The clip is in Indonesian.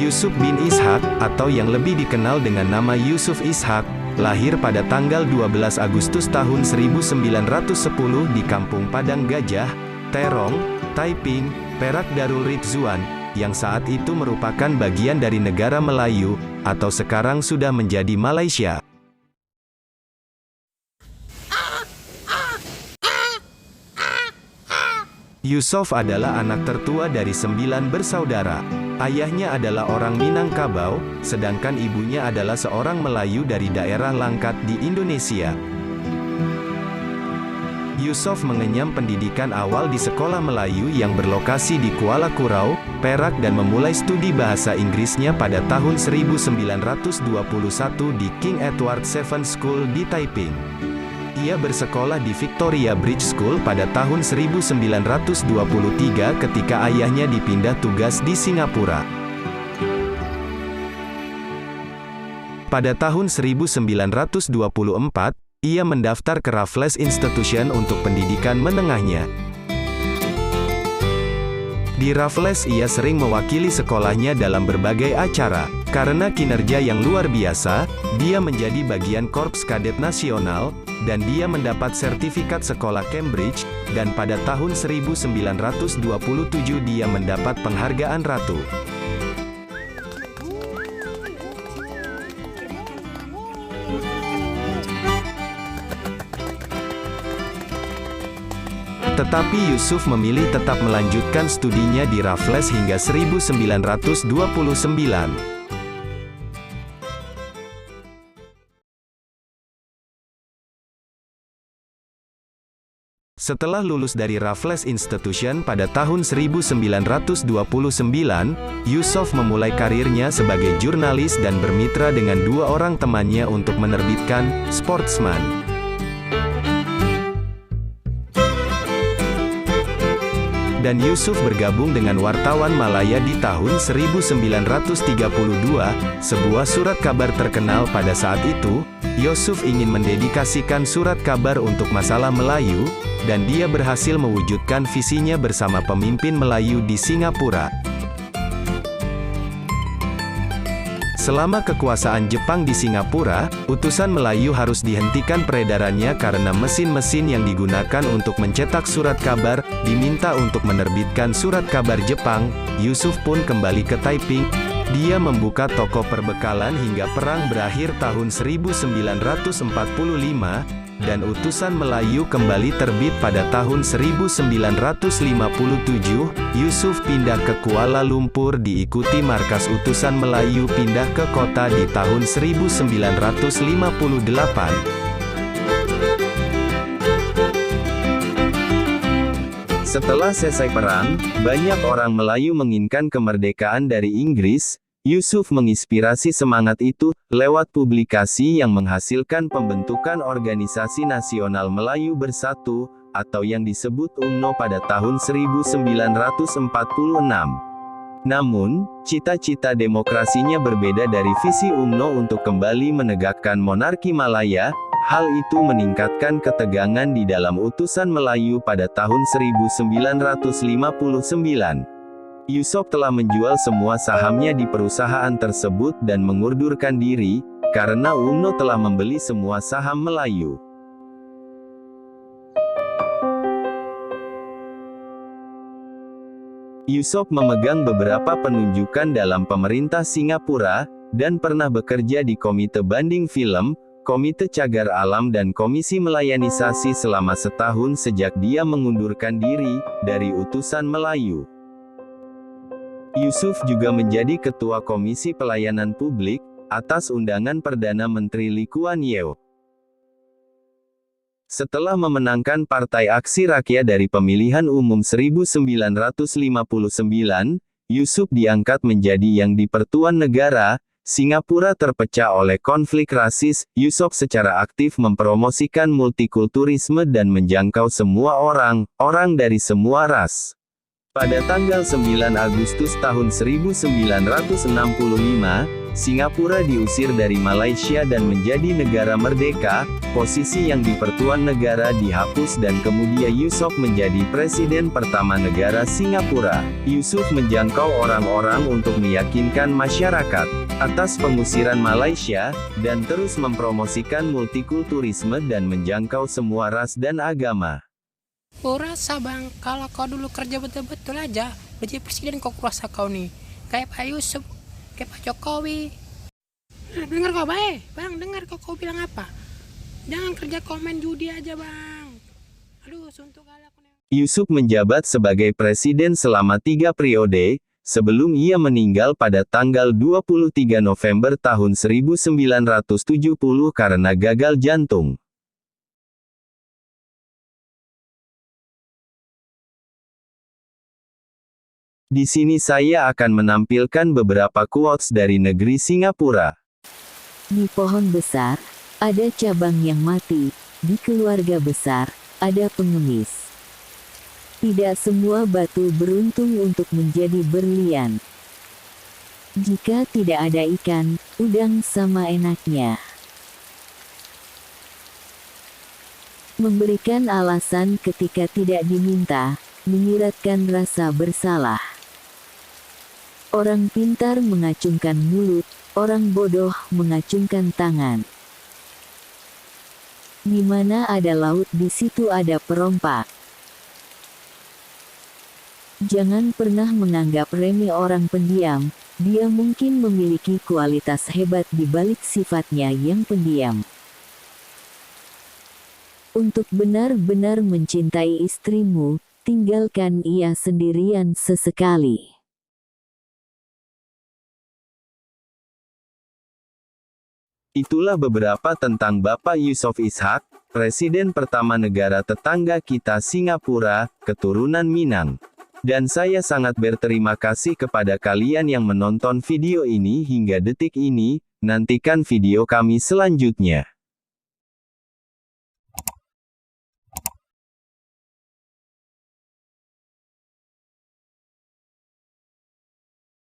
Yusuf bin Ishak, atau yang lebih dikenal dengan nama Yusuf Ishak, lahir pada tanggal 12 Agustus tahun 1910 di Kampung Padang Gajah, Terong, Taiping, Perak Darul Ridzuan, yang saat itu merupakan bagian dari negara Melayu, atau sekarang sudah menjadi Malaysia. Yusuf adalah anak tertua dari 9 bersaudara. Ayahnya adalah orang Minangkabau, sedangkan ibunya adalah seorang Melayu dari daerah Langkat di Indonesia. Yusuf mengenyam pendidikan awal di sekolah Melayu yang berlokasi di Kuala Kurau, Perak dan memulai studi bahasa Inggrisnya pada tahun 1921 di King Edward VII School di Taiping. Ia bersekolah di Victoria Bridge School pada tahun 1923 ketika ayahnya dipindah tugas di Singapura. Pada tahun 1924, ia mendaftar ke Raffles Institution untuk pendidikan menengahnya. Di Raffles ia sering mewakili sekolahnya dalam berbagai acara. Karena kinerja yang luar biasa, dia menjadi bagian Korps Kadet Nasional, dan dia mendapat sertifikat sekolah Cambridge, dan pada tahun 1927 dia mendapat penghargaan Ratu. Tetapi Yusuf memilih tetap melanjutkan studinya di Raffles hingga 1929. Setelah lulus dari Raffles Institution pada tahun 1929, Yusuf memulai karirnya sebagai jurnalis dan bermitra dengan 2 orang temannya untuk menerbitkan Sportsman. Dan Yusuf bergabung dengan Wartawan Malaya di tahun 1932, sebuah surat kabar terkenal pada saat itu. Yusuf ingin mendedikasikan surat kabar untuk masalah Melayu, dan dia berhasil mewujudkan visinya bersama pemimpin Melayu di Singapura. Selama kekuasaan Jepang di Singapura, utusan Melayu harus dihentikan peredarannya karena mesin-mesin yang digunakan untuk mencetak surat kabar, diminta untuk menerbitkan surat kabar Jepang. Yusuf pun kembali ke Taiping. Dia membuka toko perbekalan hingga perang berakhir tahun 1945, dan utusan Melayu kembali terbit pada tahun 1957. Yusuf pindah ke Kuala Lumpur diikuti markas utusan Melayu pindah ke kota di tahun 1958. Setelah selesai perang, banyak orang Melayu menginginkan kemerdekaan dari Inggris. Yusuf menginspirasi semangat itu, lewat publikasi yang menghasilkan pembentukan Organisasi Nasional Melayu Bersatu, atau yang disebut UMNO pada tahun 1946. Namun, cita-cita demokrasinya berbeda dari visi UMNO untuk kembali menegakkan monarki Malaya. Hal itu meningkatkan ketegangan di dalam utusan Melayu pada tahun 1959. Yusuf telah menjual semua sahamnya di perusahaan tersebut dan mengundurkan diri, karena UMNO telah membeli semua saham Melayu. Yusuf memegang beberapa penunjukan dalam pemerintah Singapura, dan pernah bekerja di Komite Banding Film, Komite Cagar Alam dan Komisi Melayanisasi selama setahun sejak dia mengundurkan diri dari utusan Melayu. Yusuf juga menjadi Ketua Komisi Pelayanan Publik, atas undangan Perdana Menteri Lee Kuan Yew. Setelah memenangkan Partai Aksi Rakyat dari pemilihan umum 1959, Yusuf diangkat menjadi yang di-Pertuan Negara. Singapura terpecah oleh konflik rasis. Yusuf secara aktif mempromosikan multikulturisme dan menjangkau semua orang dari semua ras. Pada tanggal 9 Agustus tahun 1965, Singapura diusir dari Malaysia dan menjadi negara merdeka. posisi yang di Pertuan Negara dihapus dan kemudian Yusof menjadi presiden pertama negara Singapura. Yusuf menjangkau orang-orang untuk meyakinkan masyarakat atas pengusiran Malaysia, dan terus mempromosikan multikulturisme dan menjangkau semua ras dan agama. Kau rasa bang, kalau kau dulu kerja betul-betul aja, menjadi presiden kau kurasa kau nih, kayak Pak Yusuf, kayak Pak Jokowi. Nah, dengar kau baik, bang, dengar kau bilang apa? Jangan kerja komen judi aja bang. Aduh, suntuk kali aku nih. Yusuf menjabat sebagai presiden selama 3 periode, sebelum ia meninggal pada tanggal 23 November tahun 1970 karena gagal jantung. Di sini saya akan menampilkan beberapa quotes dari negeri Singapura. Di pohon besar, ada cabang yang mati. Di keluarga besar, ada pengemis. Tidak semua batu beruntung untuk menjadi berlian. Jika tidak ada ikan, udang sama enaknya. Memberikan alasan ketika tidak diminta, menyiratkan rasa bersalah. Orang pintar mengacungkan mulut, orang bodoh mengacungkan tangan. Di mana ada laut, di situ ada perompak. Jangan pernah menganggap remeh orang pendiam, dia mungkin memiliki kualitas hebat di balik sifatnya yang pendiam. Untuk benar-benar mencintai istrimu, tinggalkan ia sendirian sesekali. Itulah beberapa tentang Bapak Yusof Ishak, presiden pertama negara tetangga kita Singapura, keturunan Minang. Dan saya sangat berterima kasih kepada kalian yang menonton video ini hingga detik ini. Nantikan video kami selanjutnya.